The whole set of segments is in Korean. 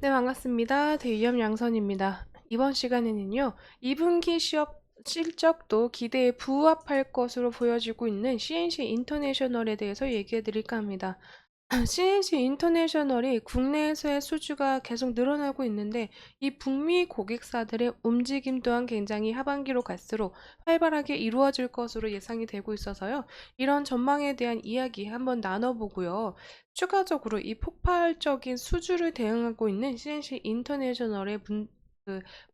네, 반갑습니다. 대위험 양선입니다. 이번 시간에는요, 2분기 시업 실적도 기대에 부합할 것으로 보여지고 있는 CNC 인터내셔널에 대해서 얘기해 드릴까 합니다. CNC 인터내셔널이 국내에서의 수주가 계속 늘어나고 있는데, 이 북미 고객사들의 움직임 또한 굉장히 하반기로 갈수록 활발하게 이루어질 것으로 예상이 되고 있어서요. 이런 전망에 대한 이야기 한번 나눠보고요. 추가적으로 이 폭발적인 수주를 대응하고 있는 CNC 인터내셔널의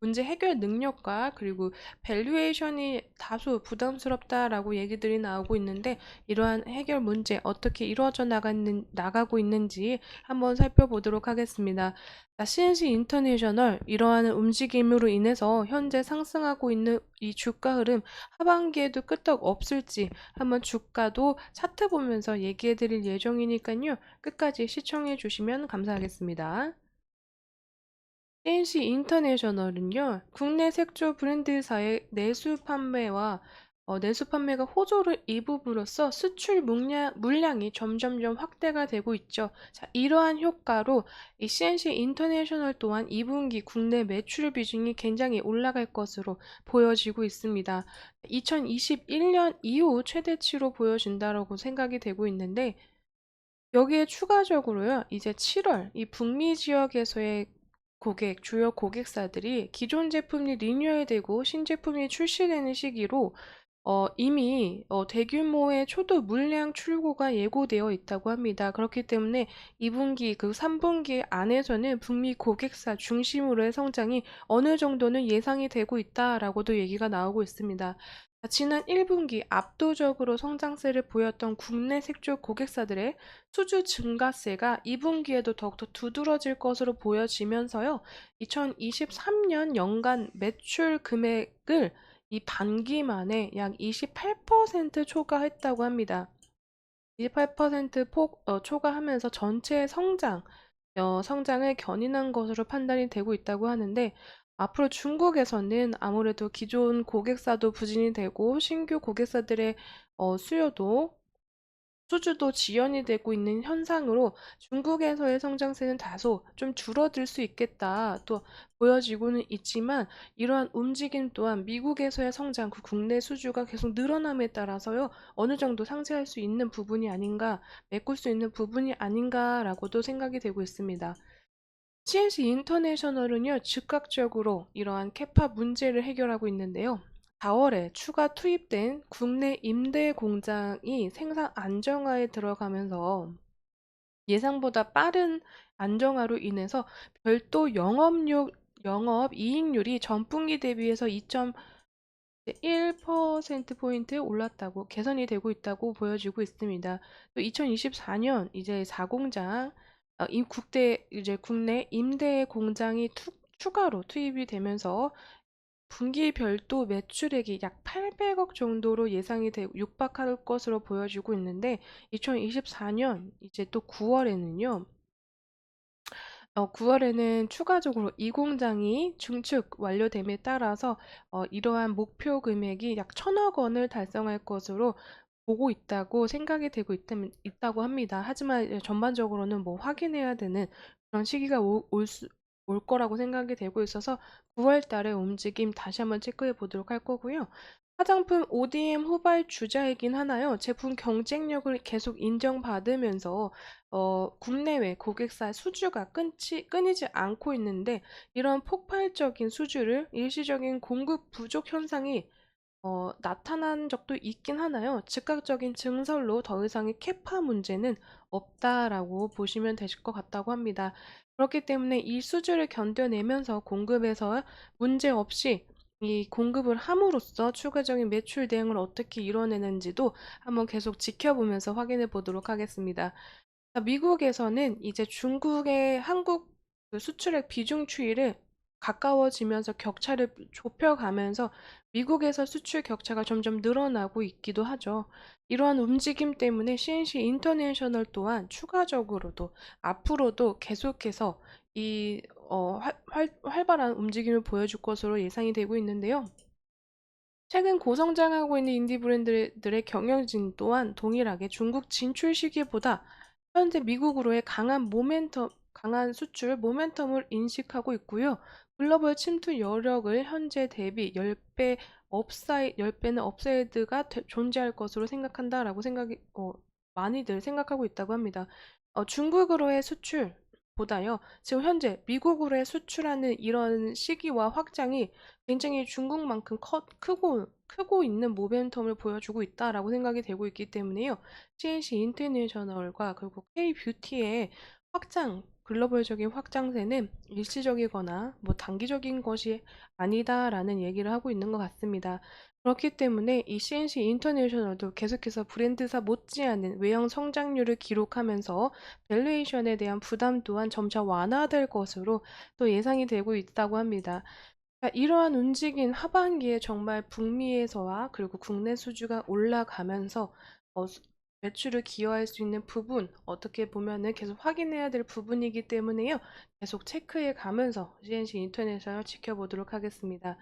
문제 해결 능력과 그리고 밸류에이션이 다소 부담스럽다라고 얘기들이 나오고 있는데, 이러한 해결 문제 어떻게 이루어져 나가고 있는지 한번 살펴보도록 하겠습니다. 자, CNC 인터내셔널 이러한 움직임으로 인해서 현재 상승하고 있는 이 주가 흐름 하반기에도 끄떡 없을지 한번 주가도 차트 보면서 얘기해 드릴 예정이니까요. 끝까지 시청해 주시면 감사하겠습니다. CNC 인터내셔널은요, 국내 색조 브랜드사의 내수 판매가 호조를 이음으로써 수출 물량이 점점점 확대가 되고 있죠. 자, 이러한 효과로 이 CNC 인터내셔널 또한 2분기 국내 매출 비중이 굉장히 올라갈 것으로 보여지고 있습니다. 2021년 이후 최대치로 보여진다라고 생각이 되고 있는데, 여기에 추가적으로요, 이제 7월 이 북미 지역에서의 주요 고객사들이 기존 제품이 리뉴얼되고 신제품이 출시되는 시기로 이미 대규모의 초도 물량 출고가 예고되어 있다고 합니다. 그렇기 때문에 2분기, 3분기 안에서는 북미 고객사 중심으로의 성장이 어느 정도는 예상이 되고 있다라고도 얘기가 나오고 있습니다. 지난 1분기 압도적으로 성장세를 보였던 국내 색조 고객사들의 수주 증가세가 2분기에도 더욱더 두드러질 것으로 보여지면서요. 2023년 연간 매출 금액을 이 반기 만에 약 28% 초과했다고 합니다. 28% 초과하면서 전체 성장을 견인한 것으로 판단이 되고 있다고 하는데, 앞으로 중국에서는 아무래도 기존 고객사도 부진이 되고 신규 고객사들의 수주도 지연이 되고 있는 현상으로 중국에서의 성장세는 다소 좀 줄어들 수 있겠다 또 보여지고는 있지만, 이러한 움직임 또한 미국에서의 성장, 국내 수주가 계속 늘어남에 따라서요, 어느 정도 상쇄할 수 있는 부분이 아닌가, 메꿀 수 있는 부분이 아닌가라고도 생각이 되고 있습니다. CNC 인터내셔널은요, 즉각적으로 이러한 캐파 문제를 해결하고 있는데요. 4월에 추가 투입된 국내 임대 공장이 생산 안정화에 들어가면서 예상보다 빠른 안정화로 인해서 별도 영업이익률이 전분기 대비해서 2.1%포인트 올랐다고 개선이 되고 있다고 보여지고 있습니다. 또 2024년 이제 4공장 국내 임대 공장이 추가로 투입이 되면서 분기 별도 매출액이 약 800억 정도로 예상이 되고 육박할 것으로 보여지고 있는데, 2024년 이제 또 9월에는 추가적으로 이 공장이 증축 완료됨에 따라서 이러한 목표 금액이 약 1,000억 원을 달성할 것으로 보고 있다고 생각이 되고 있다고 합니다. 하지만 전반적으로는 뭐 확인해야 되는 그런 시기가 올 거라고 생각이 되고 있어서 9월 달에 움직임 다시 한번 체크해 보도록 할 거고요. 화장품 ODM 후발 주자이긴 하나요. 제품 경쟁력을 계속 인정받으면서 국내외 고객사 수주가 끊이지 않고 있는데, 이런 폭발적인 수주를 일시적인 공급 부족 현상이 나타난 적도 있긴 하나요. 즉각적인 증설로 더 이상의 캐파 문제는 없다라고 보시면 되실 것 같다고 합니다. 그렇기 때문에 이 수주를 견뎌내면서 공급에서 문제 없이 이 공급을 함으로써 추가적인 매출 대응을 어떻게 이뤄내는지도 한번 계속 지켜보면서 확인해 보도록 하겠습니다. 자, 미국에서는 이제 중국의 한국 수출액 비중 추이를 가까워지면서 격차를 좁혀가면서 미국에서 수출 격차가 점점 늘어나고 있기도 하죠. 이러한 움직임 때문에 CNC 인터내셔널 또한 추가적으로도 앞으로도 계속해서 활발한 움직임을 보여줄 것으로 예상이 되고 있는데요. 최근 고성장하고 있는 인디 브랜드들의 경영진 또한 동일하게 중국 진출 시기보다 현재 미국으로의 강한 수출 모멘텀을 인식하고 있고요. 글로벌 침투 여력을 현재 대비 10배 업사이 10배는 업사이드가 존재할 것으로 생각한다라고 많이들 생각하고 있다고 합니다. 중국으로의 수출보다요. 지금 현재 미국으로의 수출하는 이런 시기와 확장이 굉장히 중국만큼 크고 있는 모멘텀을 보여주고 있다라고 생각이 되고 있기 때문에요. CNC 인터내셔널과 그리고 K-뷰티의 글로벌적인 확장세는 일시적이거나 뭐 단기적인 것이 아니다라는 얘기를 하고 있는 것 같습니다. 그렇기 때문에 이 CNC 인터내셔널도 계속해서 브랜드사 못지않은 외형 성장률을 기록하면서 밸류에이션에 대한 부담 또한 점차 완화될 것으로 또 예상이 되고 있다고 합니다. 자, 이러한 움직임 하반기에 정말 북미에서와 그리고 국내 수주가 올라가면서 매출을 기여할 수 있는 부분 어떻게 보면은 계속 확인해야 될 부분이기 때문에요. 계속 체크해 가면서 CNC 인터내셔널 지켜보도록 하겠습니다.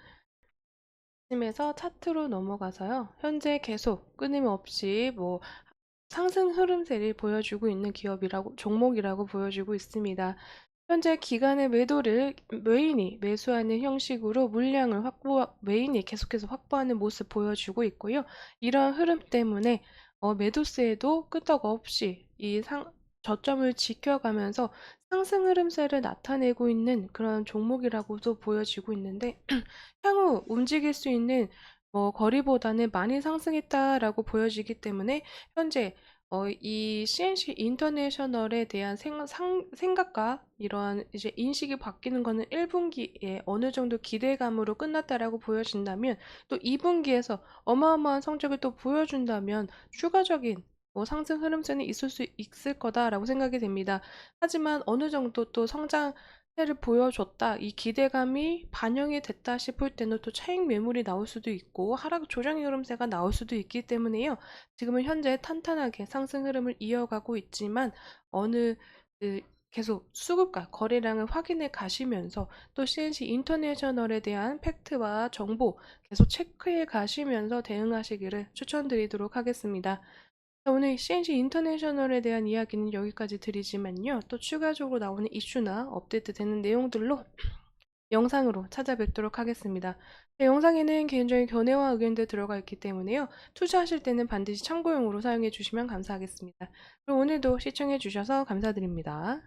이쯤에서 차트로 넘어가서요. 현재 계속 끊임없이 상승 흐름세를 보여주고 있는 종목이라고 보여주고 있습니다. 현재 기간의 매도를 메인이 매수하는 형식으로 메인이 계속해서 확보하는 모습 보여주고 있고요. 이러한 흐름 때문에 매도세에도 끄떡없이 저점을 지켜가면서 상승 흐름세를 나타내고 있는 그런 종목이라고도 보여지고 있는데 향후 움직일 수 있는 거리보다는 많이 상승했다라고 보여지기 때문에 현재 이 CNC 인터내셔널에 대한 생각과 이러한 이제 인식이 바뀌는 거는 1분기에 어느 정도 기대감으로 끝났다라고 보여진다면 또 2분기에서 어마어마한 성적을 또 보여준다면 추가적인 상승 흐름세는 있을 수 있을 거다라고 생각이 됩니다. 하지만 어느 정도 또 성장세를 보여줬다, 이 기대감이 반영이 됐다 싶을 때는 또 차익 매물이 나올 수도 있고 하락 조정의 흐름세가 나올 수도 있기 때문에요. 지금은 현재 탄탄하게 상승 흐름을 이어가고 있지만 어느 계속 수급과 거래량을 확인해 가시면서 또 CNC 인터내셔널에 대한 팩트와 정보 계속 체크해 가시면서 대응하시기를 추천드리도록 하겠습니다. 자, 오늘 CNC 인터내셔널에 대한 이야기는 여기까지 드리지만요. 또 추가적으로 나오는 이슈나 업데이트 되는 내용들로 영상으로 찾아뵙도록 하겠습니다. 영상에는 개인적인 견해와 의견들 들어가 있기 때문에요. 투자하실 때는 반드시 참고용으로 사용해 주시면 감사하겠습니다. 그럼 오늘도 시청해 주셔서 감사드립니다.